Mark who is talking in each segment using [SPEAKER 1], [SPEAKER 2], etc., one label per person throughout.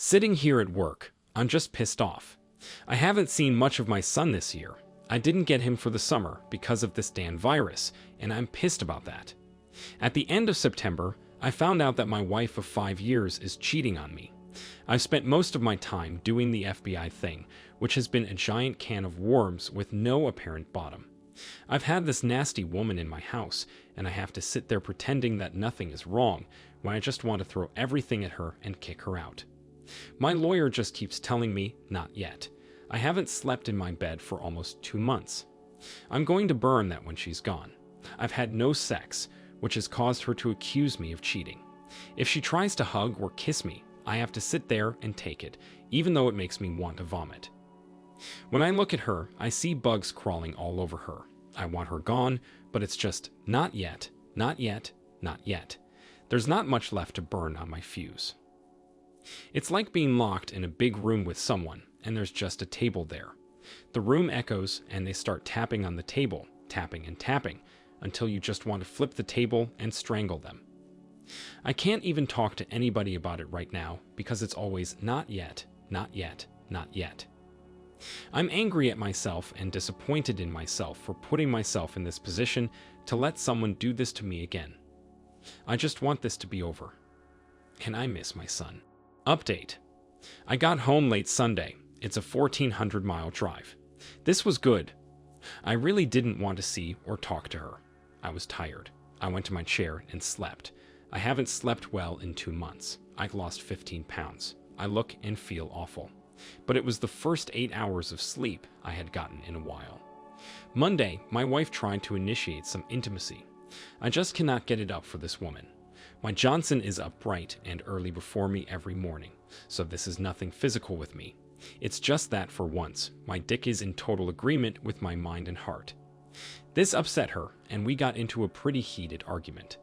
[SPEAKER 1] Sitting here at work, I'm just pissed off. I haven't seen much of my son this year. I didn't get him for the summer because of this damn virus, and I'm pissed about that. At the end of September, I found out that my wife of 5 years is cheating on me. I've spent most of my time doing the FBI thing, which has been a giant can of worms with no apparent bottom. I've had this nasty woman in my house, and I have to sit there pretending that nothing is wrong when I just want to throw everything at her and kick her out. My lawyer just keeps telling me, not yet. I haven't slept in my bed for almost 2 months. I'm going to burn that when she's gone. I've had no sex, which has caused her to accuse me of cheating. If she tries to hug or kiss me, I have to sit there and take it, even though it makes me want to vomit. When I look at her, I see bugs crawling all over her. I want her gone, but it's just, not yet, not yet, not yet. There's not much left to burn on my fuse. It's like being locked in a big room with someone, and there's just a table there. The room echoes, and they start tapping on the table, tapping and tapping, until you just want to flip the table and strangle them. I can't even talk to anybody about it right now, because it's always not yet, not yet, not yet. I'm angry at myself and disappointed in myself for putting myself in this position to let someone do this to me again. I just want this to be over. And I miss my son. Update. I got home late Sunday. It's a 1,400-mile drive. This was good. I really didn't want to see or talk to her. I was tired. I went to my chair and slept. I haven't slept well in 2 months. I've lost 15 pounds. I look and feel awful. But it was the first 8 hours of sleep I had gotten in a while. Monday, my wife tried to initiate some intimacy. I just cannot get it up for this woman. My Johnson is up bright and early before me every morning, so this is nothing physical with me. It's just that for once, my dick is in total agreement with my mind and heart. This upset her, and we got into a pretty heated argument.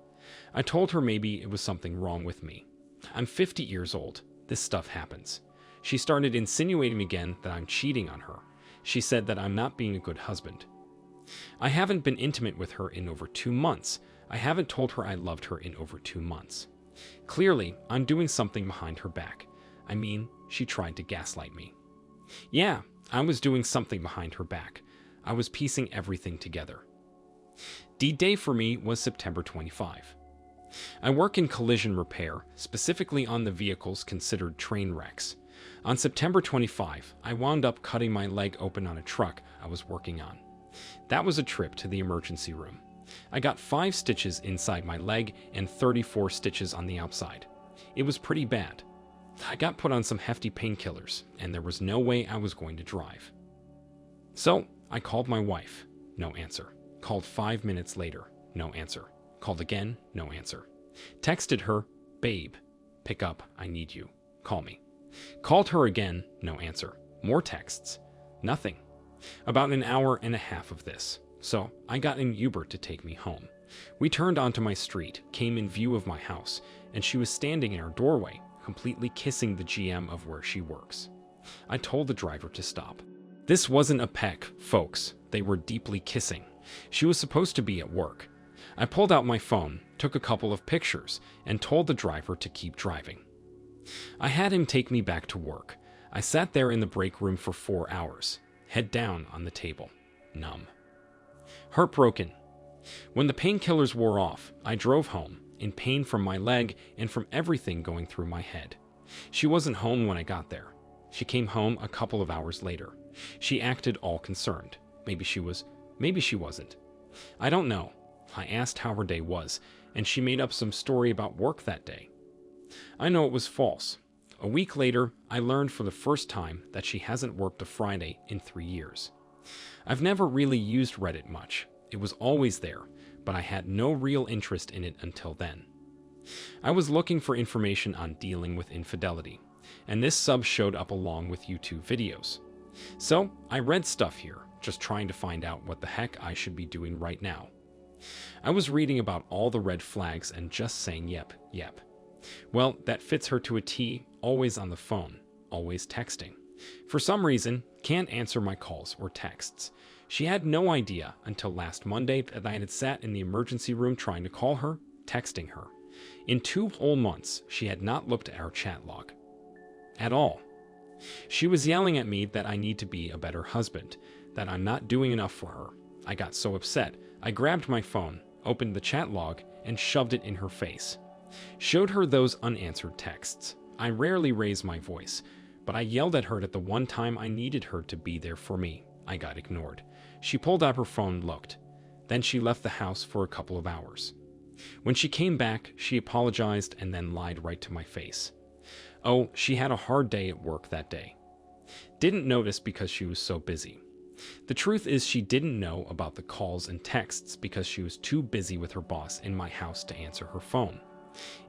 [SPEAKER 1] I told her maybe it was something wrong with me. I'm 50 years old. This stuff happens. She started insinuating again that I'm cheating on her. She said that I'm not being a good husband. I haven't been intimate with her in over 2 months. I haven't told her I loved her in over 2 months. Clearly, I'm doing something behind her back. I mean, she tried to gaslight me. Yeah, I was doing something behind her back. I was piecing everything together. D-Day for me was September 25. I work in collision repair, specifically on the vehicles considered train wrecks. On September 25, I wound up cutting my leg open on a truck I was working on. That was a trip to the emergency room. I got 5 stitches inside my leg and 34 stitches on the outside. It was pretty bad. I got put on some hefty painkillers, and there was no way I was going to drive. So, I called my wife. No answer. Called 5 minutes later. No answer. Called again. No answer. Texted her, "Babe, pick up. I need you. Call me." Called her again. No answer. More texts. Nothing. About an hour and a half of this. So, I got an Uber to take me home. We turned onto my street, came in view of my house, and she was standing in our doorway, completely kissing the GM of where she works. I told the driver to stop. This wasn't a peck, folks. They were deeply kissing. She was supposed to be at work. I pulled out my phone, took a couple of pictures, and told the driver to keep driving. I had him take me back to work. I sat there in the break room for 4 hours, head down on the table, numb. Heartbroken. When the painkillers wore off, I drove home, in pain from my leg and from everything going through my head. She wasn't home when I got there. She came home a couple of hours later. She acted all concerned. Maybe she was, maybe she wasn't. I don't know. I asked how her day was, and she made up some story about work that day. I know it was false. A week later, I learned for the first time that she hasn't worked a Friday in 3 years. I've never really used Reddit much. It was always there, but I had no real interest in it until then. I was looking for information on dealing with infidelity, and this sub showed up along with YouTube videos. So, I read stuff here, just trying to find out what the heck I should be doing right now. I was reading about all the red flags and just saying yep, yep. Well, that fits her to a T, always on the phone, always texting. For some reason, can't answer my calls or texts. She had no idea until last Monday that I had sat in the emergency room trying to call her, texting her. In 2 whole months, she had not looked at our chat log. at all. She was yelling at me that I need to be a better husband, that I'm not doing enough for her. I got so upset, I grabbed my phone, opened the chat log, and shoved it in her face. Showed her those unanswered texts. I rarely raise my voice, but I yelled at her at the one time I needed her to be there for me. I got ignored. She pulled out her phone and looked. Then she left the house for a couple of hours. When she came back, she apologized and then lied right to my face. Oh, she had a hard day at work that day. Didn't notice because she was so busy. The truth is she didn't know about the calls and texts because she was too busy with her boss in my house to answer her phone.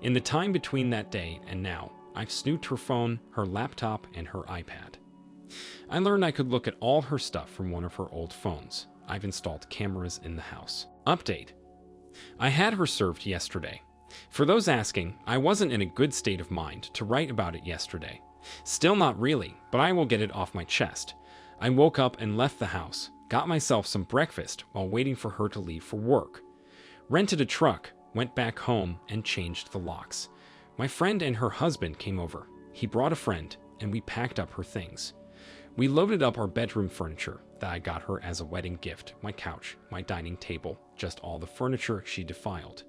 [SPEAKER 1] In the time between that day and now, I've snooped her phone, her laptop, and her iPad. I learned I could look at all her stuff from one of her old phones. I've installed cameras in the house. Update. I had her served yesterday. For those asking, I wasn't in a good state of mind to write about it yesterday. Still not really, but I will get it off my chest. I woke up and left the house, got myself some breakfast while waiting for her to leave for work. Rented a truck, went back home, and changed the locks. My friend and her husband came over. He brought a friend, and we packed up her things. We loaded up our bedroom furniture that I got her as a wedding gift, my couch, my dining table, just all the furniture she defiled.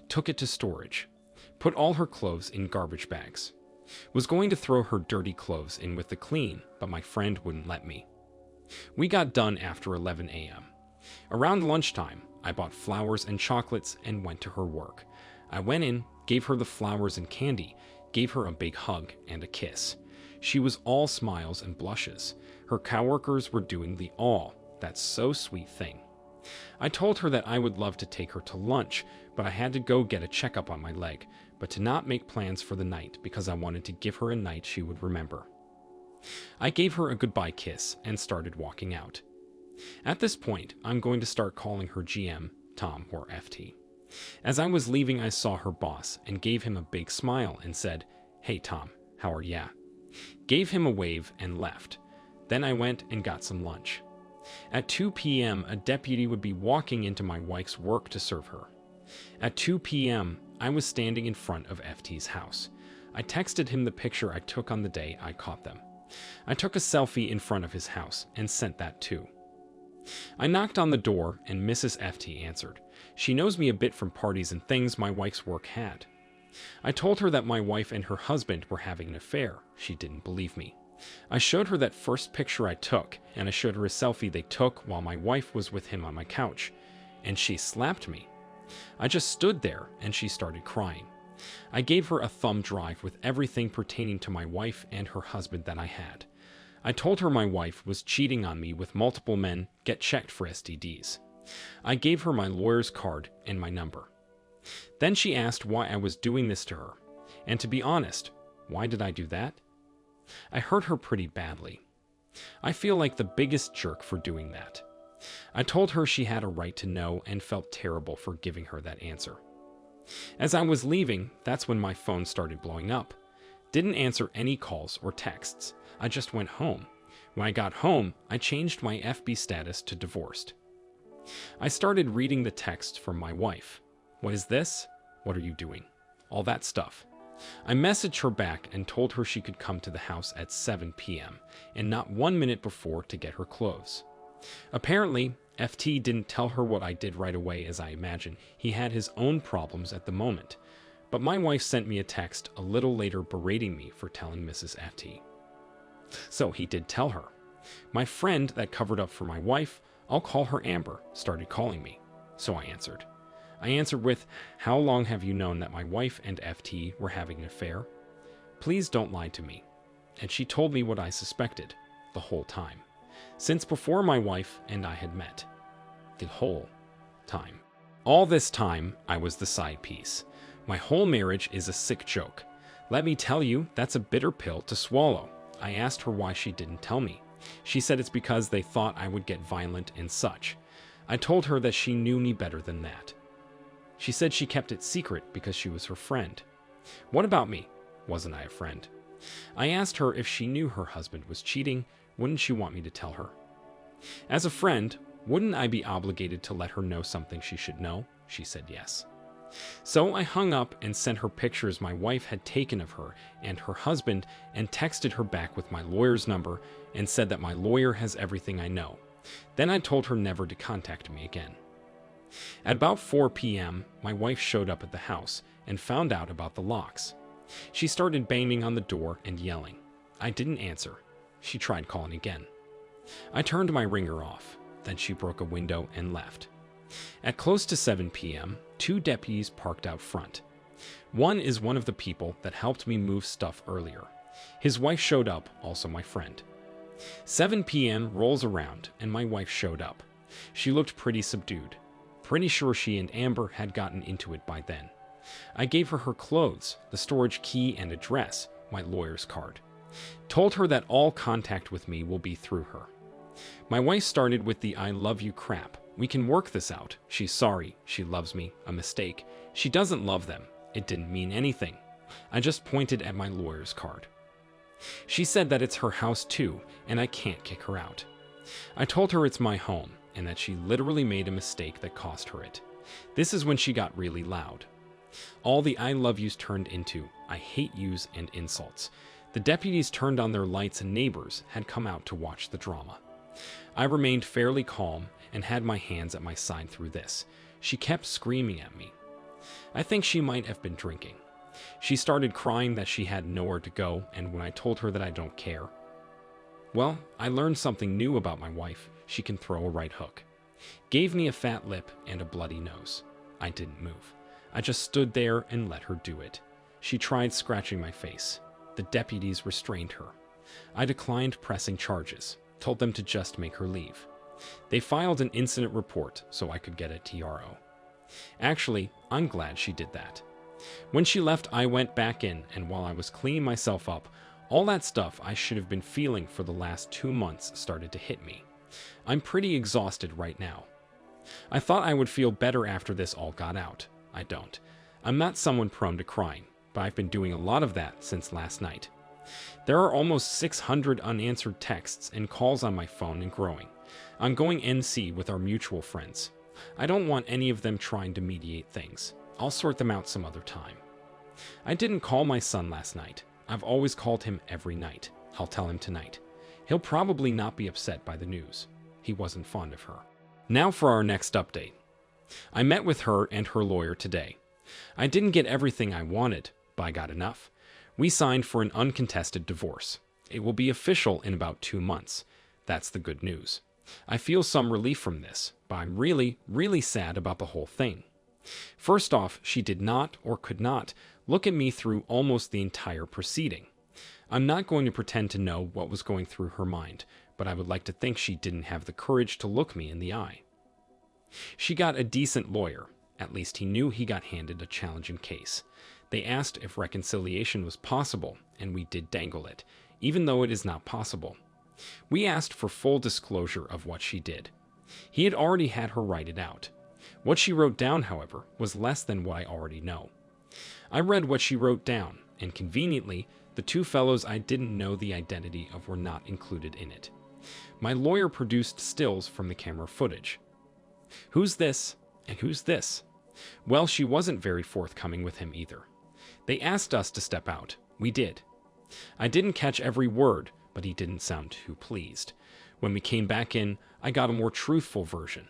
[SPEAKER 1] Took it to storage. Put all her clothes in garbage bags. Was going to throw her dirty clothes in with the clean, but my friend wouldn't let me. We got done after 11 a.m. Around lunchtime, I bought flowers and chocolates and went to her work. I went in, gave her the flowers and candy, gave her a big hug and a kiss. She was all smiles and blushes. Her coworkers were doing the "that's so sweet" thing. I told her that I would love to take her to lunch, but I had to go get a checkup on my leg, but to not make plans for the night because I wanted to give her a night she would remember. I gave her a goodbye kiss and started walking out. At this point, I'm going to start calling her GM, Tom, or FT. As I was leaving, I saw her boss and gave him a big smile and said, "Hey Tom, how are ya?" Gave him a wave and left. Then I went and got some lunch. At 2 p.m., a deputy would be walking into my wife's work to serve her. At 2 p.m., I was standing in front of FT's house. I texted him the picture I took on the day I caught them. I took a selfie in front of his house and sent that too. I knocked on the door and Mrs. FT answered. She knows me a bit from parties and things my wife's work had. I told her that my wife and her husband were having an affair. She didn't believe me. I showed her that first picture I took, and I showed her a selfie they took while my wife was with him on my couch, and she slapped me. I just stood there, and she started crying. I gave her a thumb drive with everything pertaining to my wife and her husband that I had. I told her my wife was cheating on me with multiple men, get checked for STDs. I gave her my lawyer's card and my number. Then she asked why I was doing this to her, and to be honest, why did I do that? I hurt her pretty badly. I feel like the biggest jerk for doing that. I told her she had a right to know and felt terrible for giving her that answer. As I was leaving, that's when my phone started blowing up. Didn't answer any calls or texts. I just went home. When I got home, I changed my FB status to divorced. I started reading the text from my wife. What is this? What are you doing? All that stuff. I messaged her back and told her she could come to the house at 7 p.m. and not 1 minute before to get her clothes. Apparently, FT didn't tell her what I did right away, as I imagine he had his own problems at the moment. But my wife sent me a text a little later berating me for telling Mrs. FT. So he did tell her. My friend that covered up for my wife, I'll call her Amber, started calling me. So I answered. I answered with, "How long have you known that my wife and FT were having an affair? Please don't lie to me." And she told me what I suspected the whole time, since before my wife and I had met. The whole time. All this time, I was the side piece. My whole marriage is a sick joke. Let me tell you, that's a bitter pill to swallow. I asked her why she didn't tell me. She said it's because they thought I would get violent and such. I told her that she knew me better than that. She said she kept it secret because she was her friend. What about me? Wasn't I a friend? I asked her if she knew her husband was cheating, wouldn't she want me to tell her? As a friend, wouldn't I be obligated to let her know something she should know? She said yes. So I hung up and sent her pictures my wife had taken of her and her husband and texted her back with my lawyer's number and said that my lawyer has everything I know. Then I told her never to contact me again. At about 4 p.m., my wife showed up at the house and found out about the locks. She started banging on the door and yelling. I didn't answer. She tried calling again. I turned my ringer off. Then she broke a window and left. At close to 7 p.m., 2 deputies parked out front. One is one of the people that helped me move stuff earlier. His wife showed up, also my friend. 7 p.m. rolls around and my wife showed up. She looked pretty subdued. Pretty sure she and Amber had gotten into it by then. I gave her her clothes, the storage key and address, my lawyer's card. Told her that all contact with me will be through her. My wife started with the I love you crap. We can work this out. She's sorry. She loves me. A mistake. She doesn't love them. It didn't mean anything. I just pointed at my lawyer's card. She said that it's her house too, and I can't kick her out. I told her it's my home, and that she literally made a mistake that cost her it. This is when she got really loud. All the I love yous turned into I hate yous and insults. The deputies turned on their lights and neighbors had come out to watch the drama. I remained fairly calm and had my hands at my side through this. She kept screaming at me. I think she might have been drinking. She started crying that she had nowhere to go, and when I told her that I don't care. Well, I learned something new about my wife. She can throw a right hook. Gave me a fat lip and a bloody nose. I didn't move. I just stood there and let her do it. She tried scratching my face. The deputies restrained her. I declined pressing charges, told them to just make her leave. They filed an incident report so I could get a TRO. Actually, I'm glad she did that. When she left, I went back in, and while I was cleaning myself up, all that stuff I should have been feeling for the last 2 months started to hit me. I'm pretty exhausted right now. I thought I would feel better after this all got out. I don't. I'm not someone prone to crying, but I've been doing a lot of that since last night. There are almost 600 unanswered texts and calls on my phone and growing. I'm going NC with our mutual friends. I don't want any of them trying to mediate things. I'll sort them out some other time. I didn't call my son last night. I've always called him every night. I'll tell him tonight. He'll probably not be upset by the news. He wasn't fond of her. Now for our next update. I met with her and her lawyer today. I didn't get everything I wanted, but I got enough. We signed for an uncontested divorce. It will be official in about 2 months. That's the good news. I feel some relief from this, but I'm really, really sad about the whole thing. First off, she did not or could not look at me through almost the entire proceeding. I'm not going to pretend to know what was going through her mind, but I would like to think she didn't have the courage to look me in the eye. She got a decent lawyer. At least he knew he got handed a challenging case. They asked if reconciliation was possible, and we did dangle it, even though it is not possible. We asked for full disclosure of what she did. He had already had her write it out. What she wrote down, however, was less than what I already know. I read what she wrote down, and conveniently, the 2 fellows I didn't know the identity of were not included in it. My lawyer produced stills from the camera footage. Who's this, and who's this? Well, she wasn't very forthcoming with him either. They asked us to step out. We did. I didn't catch every word, but he didn't sound too pleased. When we came back in, I got a more truthful version.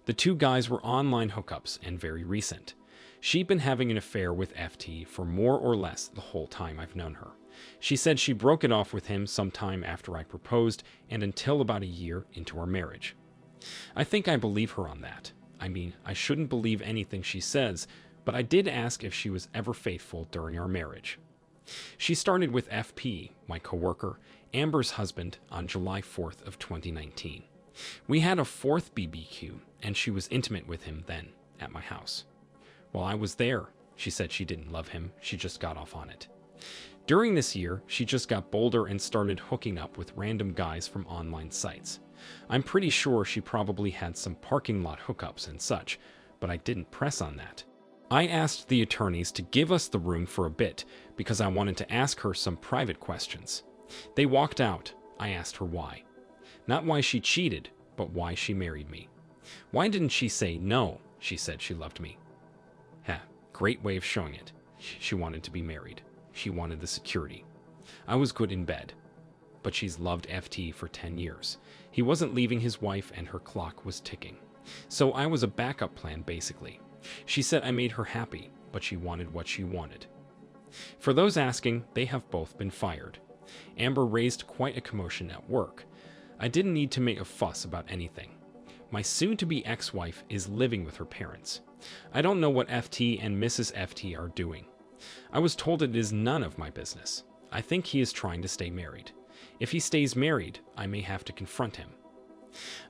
[SPEAKER 1] The 2 guys were online hookups and very recent. She'd been having an affair with FT for more or less the whole time I've known her. She said she broke it off with him sometime after I proposed and until about a year into our marriage. I think I believe her on that. I mean, I shouldn't believe anything she says, but I did ask if she was ever faithful during our marriage. She started with FP, my coworker, Amber's husband, on July 4th of 2019. We had a 4th BBQ, and she was intimate with him then, at my house. While I was there, she said she didn't love him, she just got off on it. During this year, she just got bolder and started hooking up with random guys from online sites. I'm pretty sure she probably had some parking lot hookups and such, but I didn't press on that. I asked the attorneys to give us the room for a bit because I wanted to ask her some private questions. They walked out. I asked her why. Not why she cheated, but why she married me. Why didn't she say no? She said she loved me. Great way of showing it. She wanted to be married. She wanted the security. I was good in bed. But she's loved FT for 10 years. He wasn't leaving his wife and her clock was ticking. So I was a backup plan, basically. She said I made her happy, but she wanted what she wanted. For those asking, they have both been fired. Amber raised quite a commotion at work. I didn't need to make a fuss about anything. My soon-to-be ex-wife is living with her parents. I don't know what FT and Mrs. FT are doing. I was told it is none of my business. I think he is trying to stay married. If he stays married, I may have to confront him.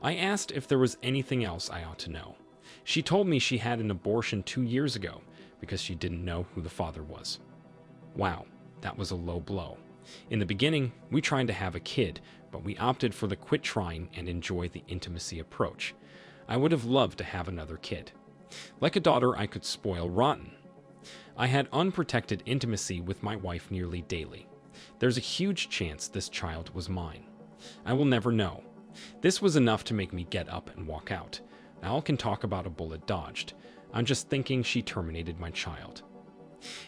[SPEAKER 1] I asked if there was anything else I ought to know. She told me she had an abortion 2 years ago because she didn't know who the father was. Wow, that was a low blow. In the beginning, we tried to have a kid, but we opted for the quit trying and enjoy the intimacy approach. I would have loved to have another kid. Like a daughter I could spoil rotten. I had unprotected intimacy with my wife nearly daily. There's a huge chance this child was mine. I will never know. This was enough to make me get up and walk out. Al can talk about a bullet dodged. I'm just thinking she terminated my child.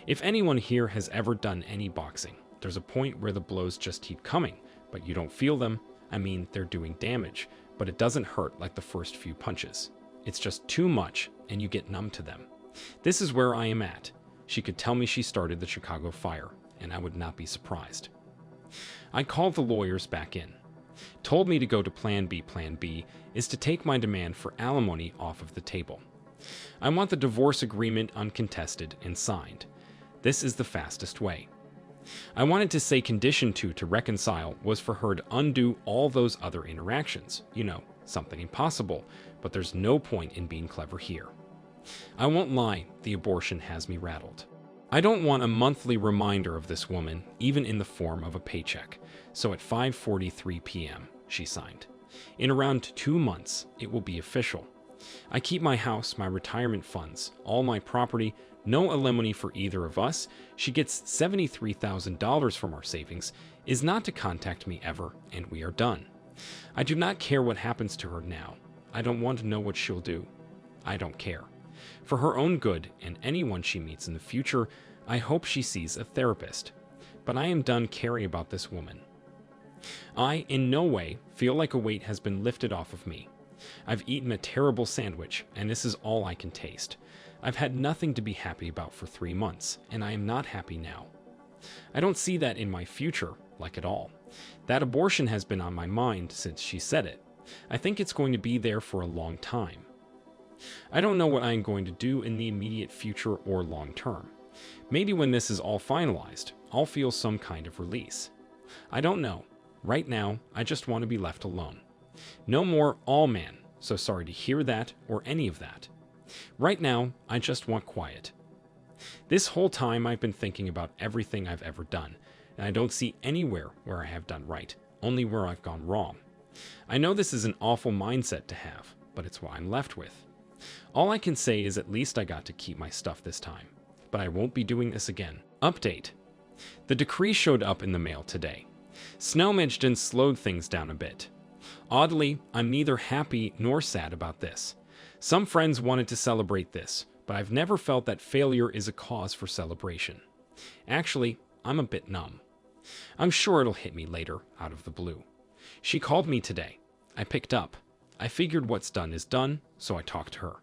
[SPEAKER 1] If anyone here has ever done any boxing, there's a point where the blows just keep coming, but you don't feel them. I mean, they're doing damage, but it doesn't hurt like the first few punches. It's just too much, and you get numb to them. This is where I am at. She could tell me she started the Chicago fire, and I would not be surprised. I called the lawyers back in. Told me to go to Plan B. Plan B is to take my demand for alimony off of the table. I want the divorce agreement uncontested and signed. This is the fastest way. I wanted to say condition 2 to reconcile was for her to undo all those other interactions. You know, something impossible, but there's no point in being clever here. I won't lie, the abortion has me rattled. I don't want a monthly reminder of this woman, even in the form of a paycheck. So at 5:43 p.m., she signed. In around 2 months, it will be official. I keep my house, my retirement funds, all my property, no alimony for either of us. She gets $73,000 from our savings, is not to contact me ever, and we are done. I do not care what happens to her now. I don't want to know what she'll do. I don't care. For her own good and anyone she meets in the future, I hope she sees a therapist. But I am done caring about this woman. I, in no way, feel like a weight has been lifted off of me. I've eaten a terrible sandwich, and this is all I can taste. I've had nothing to be happy about for 3 months, and I am not happy now. I don't see that in my future, like at all. That abortion has been on my mind since she said it. I think it's going to be there for a long time. I don't know what I am going to do in the immediate future or long term. Maybe when this is all finalized, I'll feel some kind of release. I don't know. Right now, I just want to be left alone. No more all man, so sorry to hear that or any of that. Right now, I just want quiet. This whole time I've been thinking about everything I've ever done, and I don't see anywhere where I have done right, only where I've gone wrong. I know this is an awful mindset to have, but it's what I'm left with. All I can say is at least I got to keep my stuff this time, but I won't be doing this again. Update. The decree showed up in the mail today. Snowmidgeton slowed things down a bit. Oddly, I'm neither happy nor sad about this. Some friends wanted to celebrate this, but I've never felt that failure is a cause for celebration. Actually, I'm a bit numb. I'm sure it'll hit me later, out of the blue. She called me today. I picked up. I figured what's done is done, so I talked to her.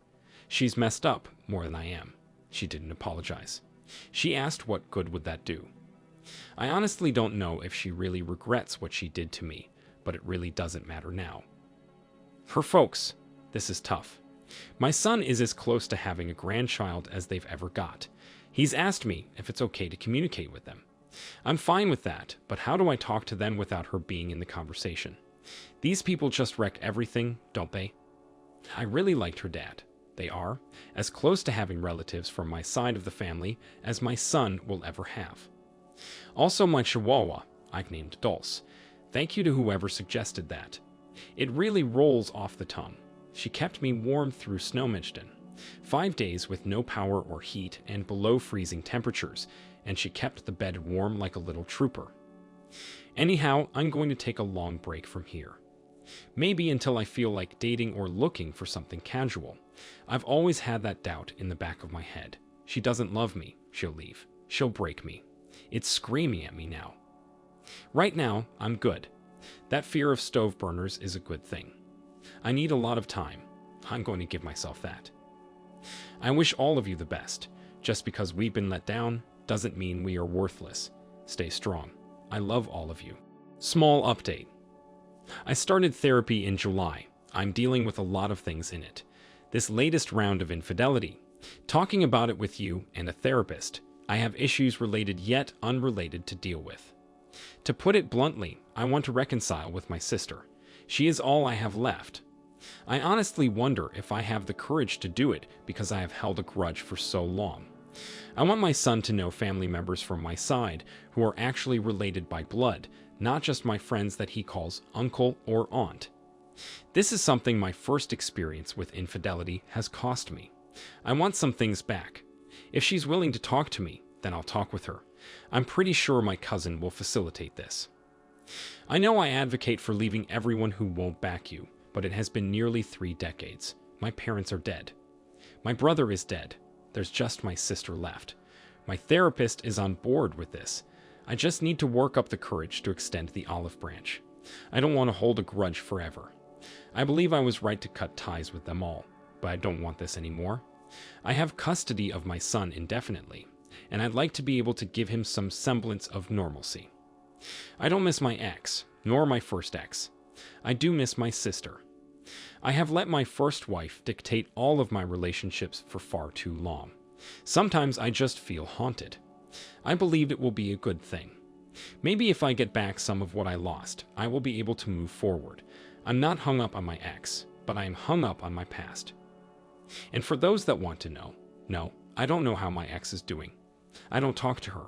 [SPEAKER 1] She's messed up more than I am. She didn't apologize. She asked what good would that do. I honestly don't know if she really regrets what she did to me, but it really doesn't matter now. Her folks, this is tough. My son is as close to having a grandchild as they've ever got. He's asked me if it's okay to communicate with them. I'm fine with that, but how do I talk to them without her being in the conversation? These people just wreck everything, don't they? I really liked her dad. They are as close to having relatives from my side of the family as my son will ever have. Also my chihuahua, I've named Dulce. Thank you to whoever suggested that. It really rolls off the tongue. She kept me warm through Snowmidgeton. 5 days with no power or heat and below freezing temperatures, and she kept the bed warm like a little trooper. Anyhow, I'm going to take a long break from here. Maybe until I feel like dating or looking for something casual. I've always had that doubt in the back of my head. She doesn't love me. She'll leave. She'll break me. It's screaming at me now. Right now, I'm good. That fear of stove burners is a good thing. I need a lot of time. I'm going to give myself that. I wish all of you the best. Just because we've been let down doesn't mean we are worthless. Stay strong. I love all of you. Small update. I started therapy in July. I'm dealing with a lot of things in it. This latest round of infidelity. Talking about it with you and a therapist. I have issues related yet unrelated to deal with. To put it bluntly, I want to reconcile with my sister. She is all I have left. I honestly wonder if I have the courage to do it because I have held a grudge for so long. I want my son to know family members from my side who are actually related by blood, not just my friends that he calls uncle or aunt. This is something my first experience with infidelity has cost me. I want some things back. If she's willing to talk to me, then I'll talk with her. I'm pretty sure my cousin will facilitate this. I know I advocate for leaving everyone who won't back you, but it has been nearly 3 decades. My parents are dead. My brother is dead. There's just my sister left. My therapist is on board with this. I just need to work up the courage to extend the olive branch. I don't want to hold a grudge forever. I believe I was right to cut ties with them all, but I don't want this anymore. I have custody of my son indefinitely, and I'd like to be able to give him some semblance of normalcy. I don't miss my ex, nor my first ex. I do miss my sister. I have let my first wife dictate all of my relationships for far too long. Sometimes I just feel haunted. I believe it will be a good thing. Maybe if I get back some of what I lost, I will be able to move forward. I'm not hung up on my ex, but I am hung up on my past. And for those that want to know, no, I don't know how my ex is doing. I don't talk to her.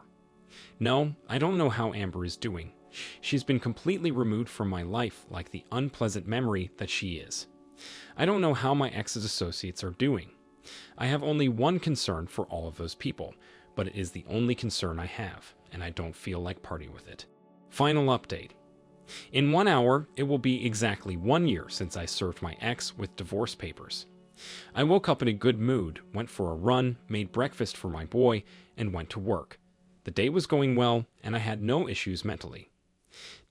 [SPEAKER 1] No, I don't know how Amber is doing. She's been completely removed from my life like the unpleasant memory that she is. I don't know how my ex's associates are doing. I have only one concern for all of those people, but it is the only concern I have, and I don't feel like parting with it. Final update. In 1 hour, it will be exactly 1 year since I served my ex with divorce papers. I woke up in a good mood, went for a run, made breakfast for my boy, and went to work. The day was going well, and I had no issues mentally.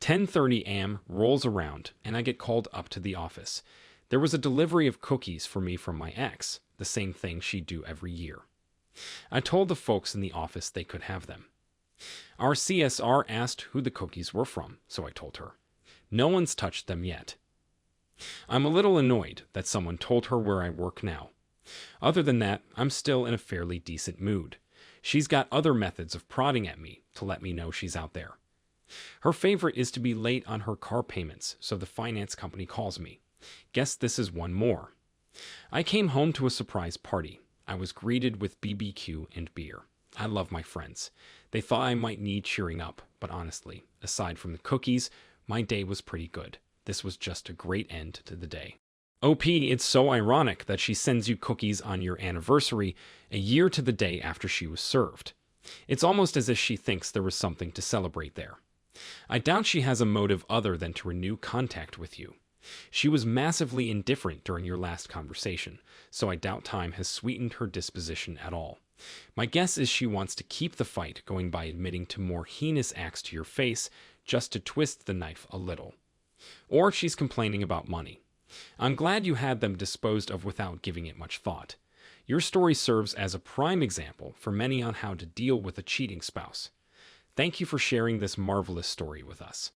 [SPEAKER 1] 10:30 a.m. rolls around, and I get called up to the office. There was a delivery of cookies for me from my ex, the same thing she'd do every year. I told the folks in the office they could have them. Our CSR asked who the cookies were from, so I told her. No one's touched them yet. I'm a little annoyed that someone told her where I work now. Other than that, I'm still in a fairly decent mood. She's got other methods of prodding at me to let me know she's out there. Her favorite is to be late on her car payments, so the finance company calls me. Guess this is one more. I came home to a surprise party. I was greeted with BBQ and beer. I love my friends. They thought I might need cheering up, but honestly, aside from the cookies, my day was pretty good. This was just a great end to the day. OP, it's so ironic that she sends you cookies on your anniversary, a year to the day after she was served. It's almost as if she thinks there was something to celebrate there. I doubt she has a motive other than to renew contact with you. She was massively indifferent during your last conversation, so I doubt time has sweetened her disposition at all. My guess is she wants to keep the fight going by admitting to more heinous acts to your face just to twist the knife a little. Or she's complaining about money. I'm glad you had them disposed of without giving it much thought. Your story serves as a prime example for many on how to deal with a cheating spouse. Thank you for sharing this marvelous story with us.